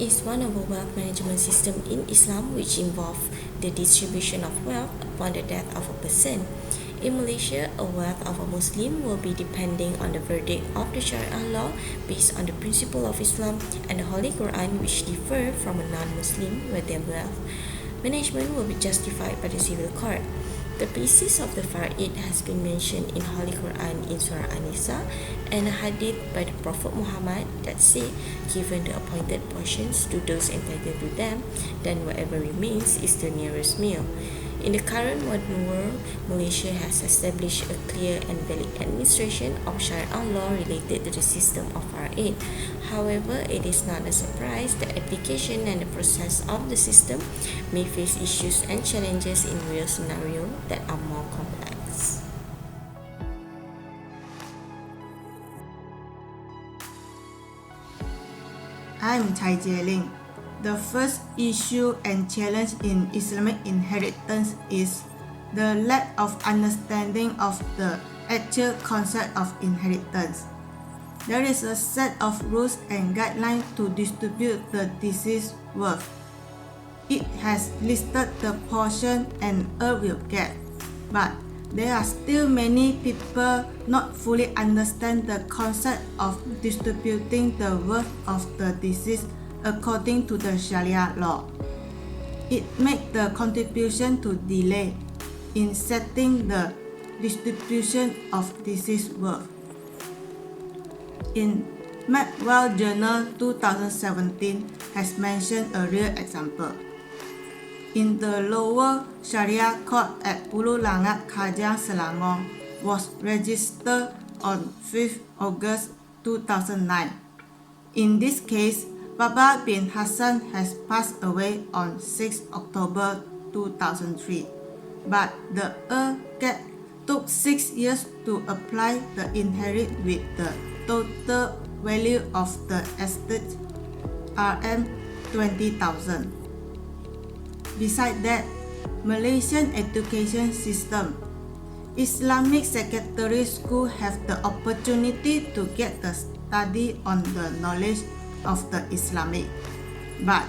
is one of a wealth management system in Islam which involves the distribution of wealth upon the death of a person. In Malaysia, a wealth of a Muslim will be depending on the verdict of the Sharia law based on the principle of Islam and the Holy Quran, which differ from a non-Muslim, where their wealth management will be justified by the civil court. The basis of the Faraidh has been mentioned in Holy Quran in Surah An-Nisa and a hadith by the Prophet Muhammad that say, given the appointed portions to those entitled to them, then whatever remains is the nearest meal. In the current modern world, Malaysia has established a clear and valid administration of Sharia law related to the system of Faraidh. However, it is not a surprise that application and the process of the system may face issues and challenges in real scenarios that are more complex. I'm Chai Jie-Ling. The first issue and challenge in Islamic inheritance is the lack of understanding of the actual concept of inheritance. There is a set of rules and guidelines to distribute the deceased wealth. It has listed the portion an heir will get, but there are still many people not fully understand the concept of distributing the wealth of the deceased according to the Sharia law. It makes the contribution to delay in setting the distribution of deceased wealth. In Wealth Journal 2017 has mentioned a real example. In the lower Sharia court at Ulu Langat, Kajang, Selangor was registered on 5th August 2009. In this case, Baba bin Hassan has passed away on 6 October 2003, but the heir took 6 years to apply the inherit with the total value of the estate Rm 20,000. Besides that, Malaysian education system, Islamic secondary school have the opportunity to get the study on the knowledge of the Islamic, but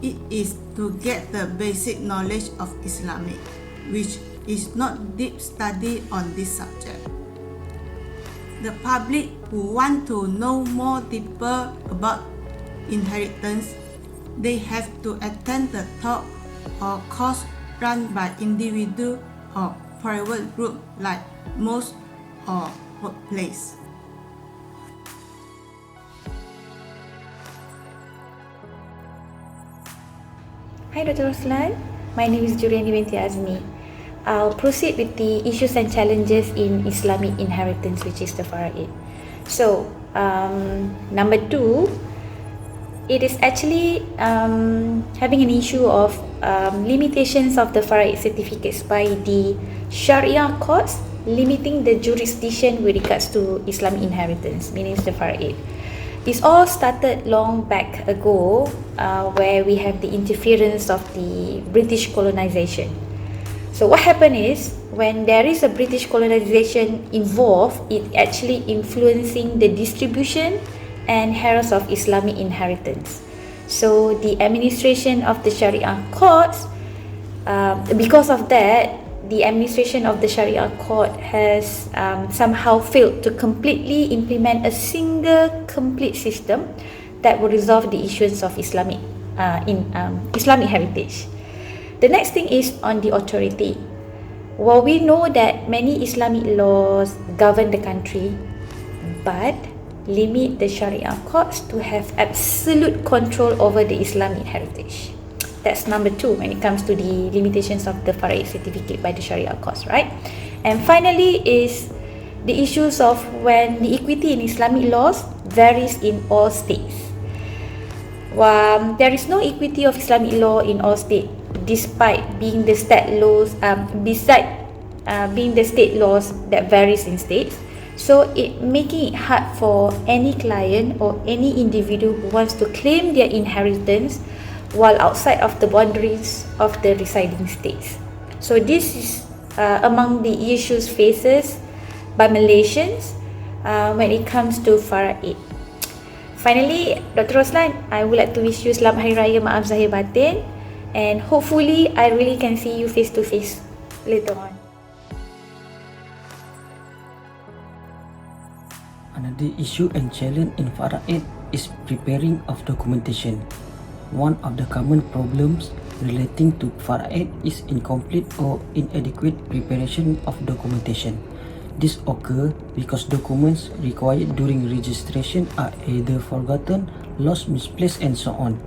it is to get the basic knowledge of Islamic, which is not deep study on this subject. The public who want to know more deeper about inheritance, they have to attend the talk or course run by individual or private group like mosque or workplace. Hi Dr. Roslan, my name is Juriani binti Azmi. I'll proceed with the issues and challenges in Islamic inheritance, which is the Faraidh. So, number 2, it is actually having an issue of limitations of the Faraidh certificates by the Sharia courts, limiting the jurisdiction with regards to Islamic inheritance, meaning the Faraidh. This all started long back ago, where we have the interference of the British colonization. So what happened is, when there is a British colonization involved, it actually influencing the distribution and inheritance of Islamic inheritance. So the administration of the Sharia courts, because of that, the administration of the Sharia court has somehow failed to completely implement a single complete system that will resolve the issues of Islamic heritage. The next thing is on the authority. While we know that many Islamic laws govern the country, but limit the Sharia courts to have absolute control over the Islamic heritage. That's number 2 when it comes to the limitations of the Faraidh certificate by the Sharia courts, right? And finally is the issues of when the equity in Islamic laws varies in all states. There is no equity of Islamic law in all states, despite being the state laws, being the state laws that varies in states. So it making it hard for any client or any individual who wants to claim their inheritance while outside of the boundaries of the residing states. So this is among the issues faces by Malaysians when it comes to Faraidh. Finally, Dr. Roslan, I would like to wish you Selamat Hari Raya Maaf Zahir Batin, and hopefully I really can see you face to face later on. Another issue and challenge in Faraidh is preparing of documentation. One of the common problems relating to Faraidh is incomplete or inadequate preparation of documentation. This occurs because documents required during registration are either forgotten, lost, misplaced, and so on.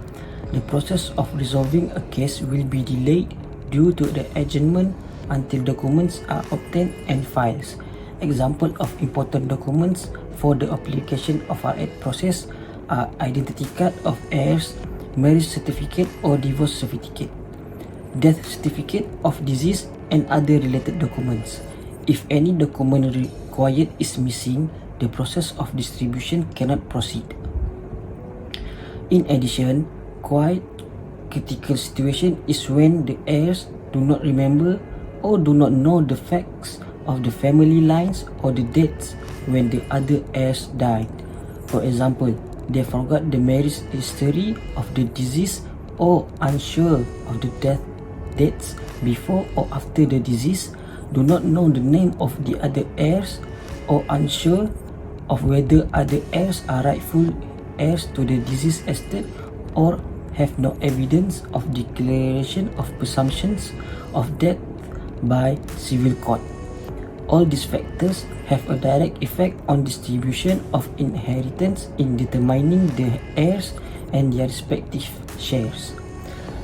The process of resolving a case will be delayed due to the adjournment until documents are obtained and files. Example of important documents for the application of Faraidh process are identity card of heirs, marriage certificate or divorce certificate, death certificate of deceased, and other related documents. If any document required is missing, the process of distribution cannot proceed. In addition, quite critical situation is when the heirs do not remember or do not know the facts of the family lines or the dates when the other heirs died. For example, they forgot the marriage history of the deceased or unsure of the death dates before or after the deceased, do not know the name of the other heirs, or unsure of whether other heirs are rightful heirs to the deceased estate, or have no evidence of declaration of presumptions of death by civil court. All these factors have a direct effect on distribution of inheritance in determining the heirs and their respective shares.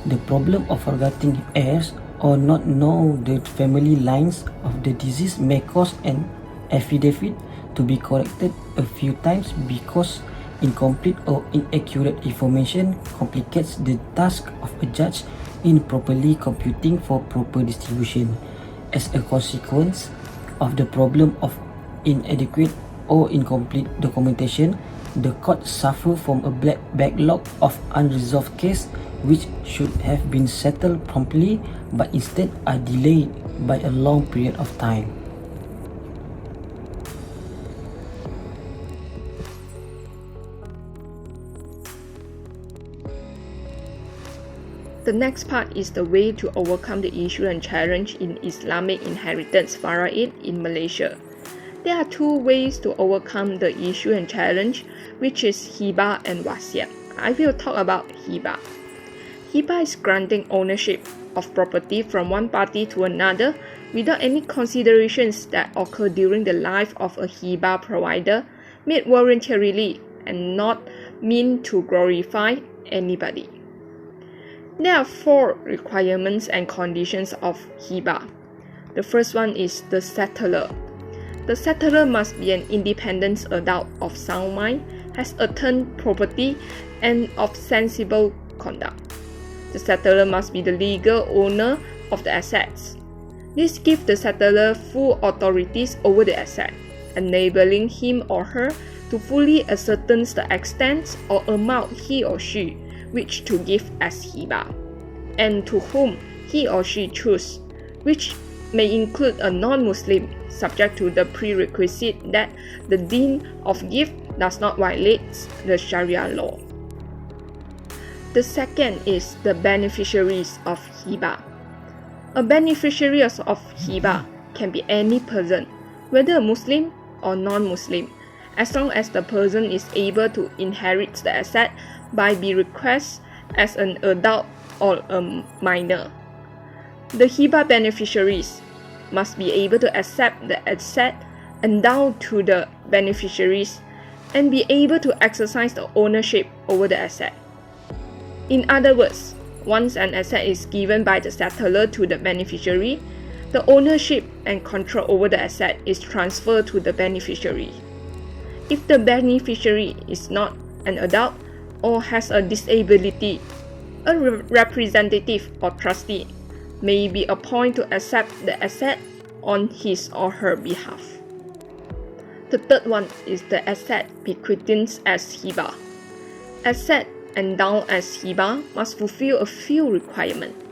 The problem of forgetting heirs or not know the family lines of the deceased may cause an affidavit to be corrected a few times because incomplete or inaccurate information complicates the task of a judge in properly computing for proper distribution. As a consequence of the problem of inadequate or incomplete documentation, the court suffer from a backlog of unresolved cases which should have been settled promptly but instead are delayed by a long period of time. The next part is the way to overcome the issue and challenge in Islamic Inheritance Faraidh in Malaysia. There are two ways to overcome the issue and challenge, which is hibah and wasiat. I will talk about hibah. Hibah is granting ownership of property from one party to another without any considerations that occur during the life of a hibah provider, made voluntarily and not meant to glorify anybody. There are four requirements and conditions of hibah. The first one is the settlor. The settlor must be an independent adult of sound mind, has attained property, and of sensible conduct. The settlor must be the legal owner of the assets. This gives the settlor full authorities over the asset, enabling him or her to fully ascertain the extent or amount he or she wishes to give as hibah, and to whom he or she chooses, which may include a non-Muslim, subject to the prerequisite that the deed of gift does not violate the Sharia law. The second is the beneficiaries of hibah. A beneficiary of hibah can be any person, whether a Muslim or non-Muslim, as long as the person is able to inherit the asset by bequest as an adult or a minor. The hibah beneficiaries must be able to accept the asset endowed to the beneficiaries and be able to exercise the ownership over the asset. In other words, once an asset is given by the settlor to the beneficiary, the ownership and control over the asset is transferred to the beneficiary. If the beneficiary is not an adult or has a disability, a representative or trustee may be appointed to accept the asset on his or her behalf. The third one is the asset bequeathed as hibah. Asset endowed as hibah must fulfill a few requirements.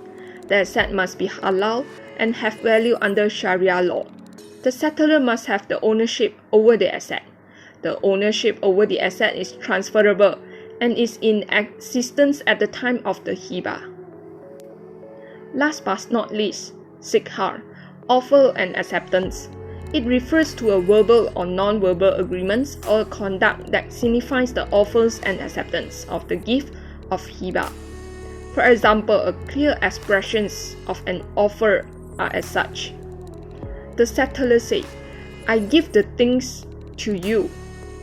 The asset must be halal and have value under Sharia law. The settlor must have the ownership over the asset. the ownership over the asset is transferable and is in existence at the time of the hiba. Last but not least, sikhar, offer and acceptance. It refers to a verbal or non-verbal agreements or conduct that signifies the offers and acceptance of the gift of hiba. For example, a clear expressions of an offer are as such. The settlor say, I give the things to you,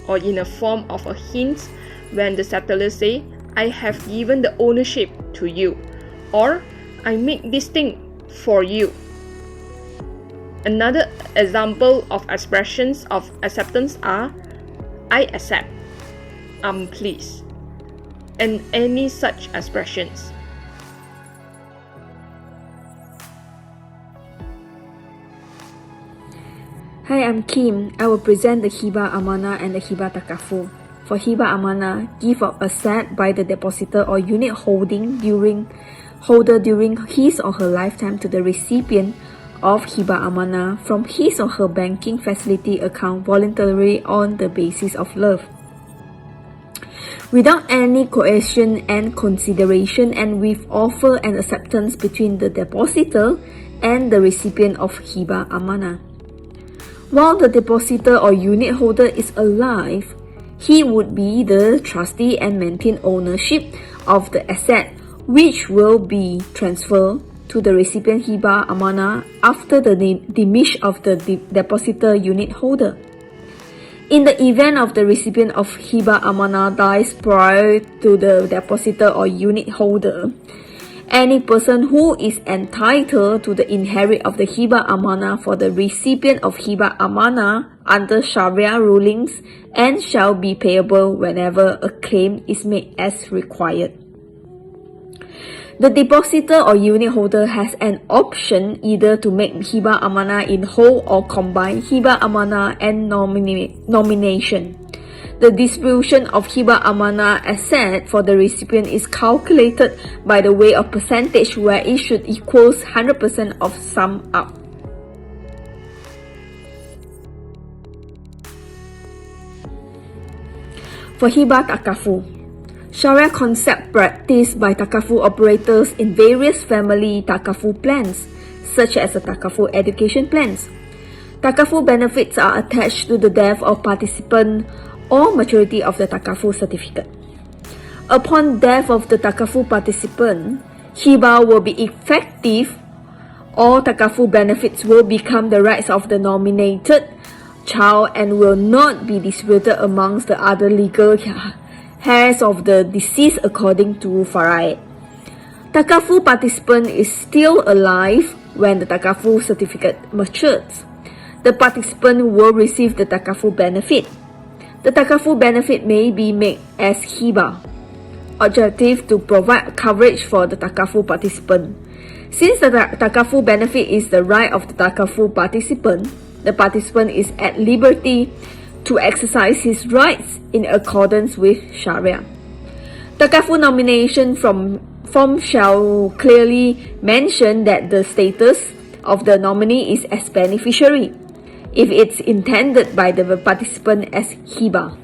or in a form of a hint when the settlor say, I have given the ownership to you, or I make this thing for you. Another example of expressions of acceptance are I accept, I'm pleased, and any such expressions. Hi, I'm Kim. I will present the Hiba Amanah and the Hiba Takaful. For Hiba Amanah, gift of asset by the depositor or unit holder during his or her lifetime to the recipient of Hiba Amanah from his or her banking facility account voluntarily on the basis of love, without any coercion and consideration, and with offer and acceptance between the depositor and the recipient of Hiba Amanah. While the depositor or unit holder is alive, he would be the trustee and maintain ownership of the asset, which will be transferred to the recipient Hiba Amanah after the demise of the depositor unit holder. In the event of the recipient of Hiba Amanah dies prior to the depositor or unit holder, any person who is entitled to the inherit of the Hiba Amanah for the recipient of Hiba Amanah under Sharia rulings and shall be payable whenever a claim is made as required. The depositor or unit holder has an option either to make Hiba Amanah in whole or combine Hiba Amanah and nomination. The distribution of Hiba Amanah asset for the recipient is calculated by the way of percentage where it should equals 100% of sum up. For Hiba Takaful, Sharia concept practiced by Takaful operators in various family Takaful plans, such as the Takaful education plans. Takaful benefits are attached to the death of participant or maturity of the Takaful certificate. Upon death of the Takaful participant, Hiba will be effective. All Takaful benefits will become the rights of the nominated child and will not be distributed amongst the other legal heirs of the deceased according to Faraidh. Takaful participant is still alive when the Takaful certificate matures. The participant will receive the Takaful benefit. The Takaful benefit may be made as Hiba, objective to provide coverage for the Takaful participant. Since the Takaful benefit is the right of the Takaful participant, the participant is at liberty to exercise his rights in accordance with Sharia. Takaful nomination form shall clearly mention that the status of the nominee is as beneficiary, if it's intended by the participant as Hiba.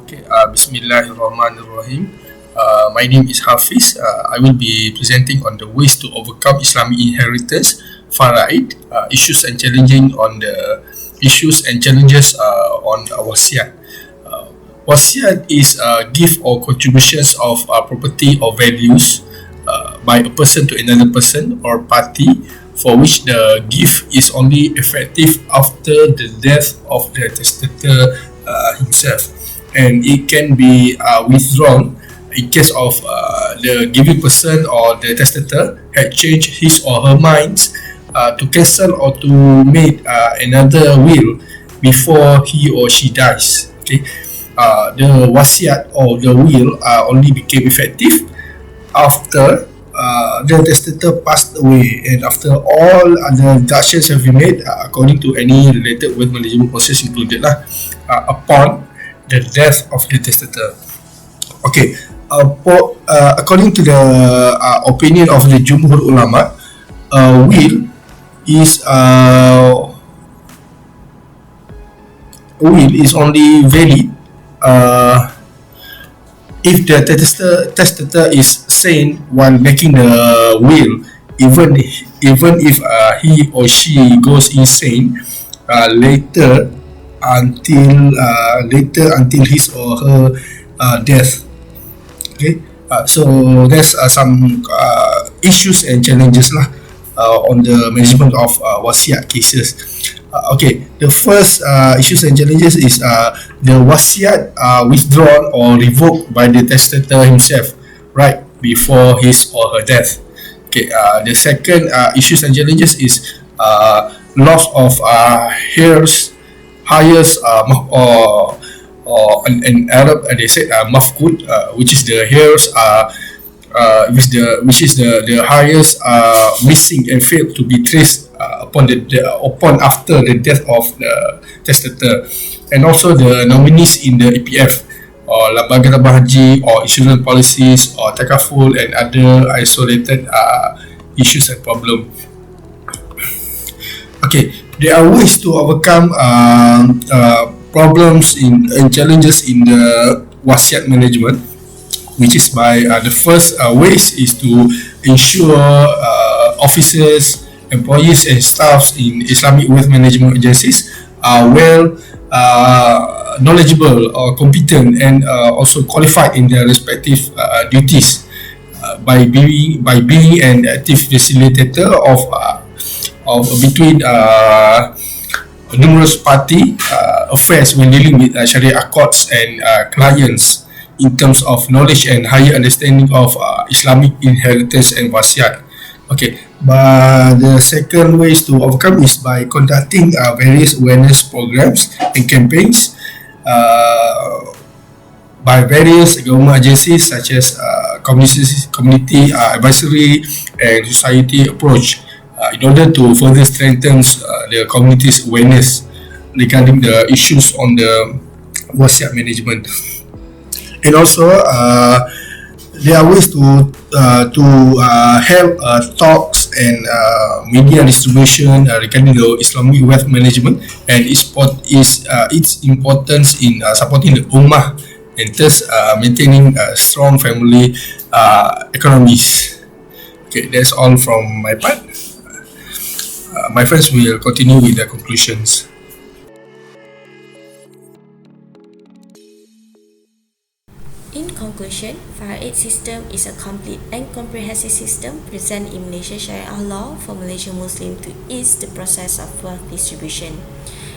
Okay, Bismillahirrahmanirrahim. My name is Hafiz. I will be presenting on the ways to overcome Islamic inheritance, Faraidh, issues and challenges on wasiat. Wasiat is a gift or contributions of property or values by a person to another person or party for which the gift is only effective after the death of the testator himself, and it can be withdrawn in case of the giving person or the testator had changed his or her minds to cancel or to make another will before he or she dies. Okay, the wasiat or the will only became effective after the testator passed away and after all other deductions have been made according to any related wealth management process included upon the death of the testator. Okay, according to the opinion of the Jumhur Ulama, will is will is only valid if the testator is sane while making the will, even if he or she goes insane later until his or her death. Okay, so there's some issues and challenges lah on the management of wasiat cases. Okay, the first issues and challenges is the wasiat withdrawn or revoked by the testator himself right before his or her death. Okay, the second issues and challenges is loss of heirs or in Arab they said mafkud, which is the heirs which is the highest missing and failed to be traced upon after the death of the testator, and also the nominees in the EPF or lembaga tabah haji or insurance policies or takaful and other isolated issues and problem. Okay, there are ways to overcome problems and challenges in the wasiat management, which is by the first ways is to ensure officers, employees and staffs in Islamic wealth management agencies are well knowledgeable or competent and also qualified in their respective duties by being an active facilitator of between numerous party affairs when dealing with Sharia courts and clients in terms of knowledge and higher understanding of Islamic inheritance and wasiat. Okay, but the second ways to overcome is by conducting various awareness programs and campaigns by various government agencies such as community advisory and society approach in order to further strengthen the community's awareness regarding the issues on the wasiat management. And also there are ways to have talks and media distribution regarding the Islamic wealth management and its importance in supporting the ummah and thus maintaining strong family economies. Okay, that's all from my part. My friends will continue with the conclusions. In conclusion, Faraidh system is a complete and comprehensive system present in Malaysia Sharia law for Malaysian Muslim to ease the process of wealth distribution.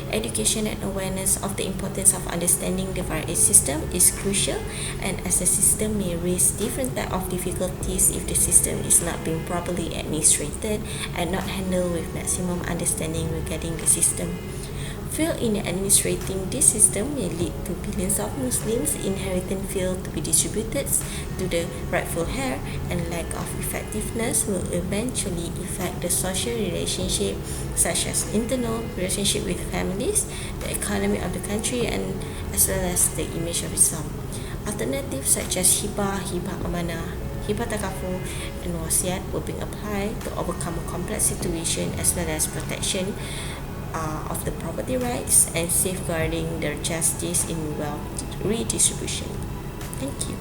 Education and awareness of the importance of understanding the Faraidh system is crucial, and as the system may raise different type of difficulties if the system is not being properly administrated and not handled with maximum understanding regarding the system. Fail in administrating this system may lead to billions of Muslims' inheritance fail to be distributed to the rightful heir, and lack of effectiveness will eventually affect the social relationship such as internal relationship with families, the economy of the country, and as well as the image of Islam. Alternatives such as hibah amanah, hibah takaful, and wasiat will be applied to overcome a complex situation as well as protection of the property rights and safeguarding their justice in wealth redistribution. Thank you.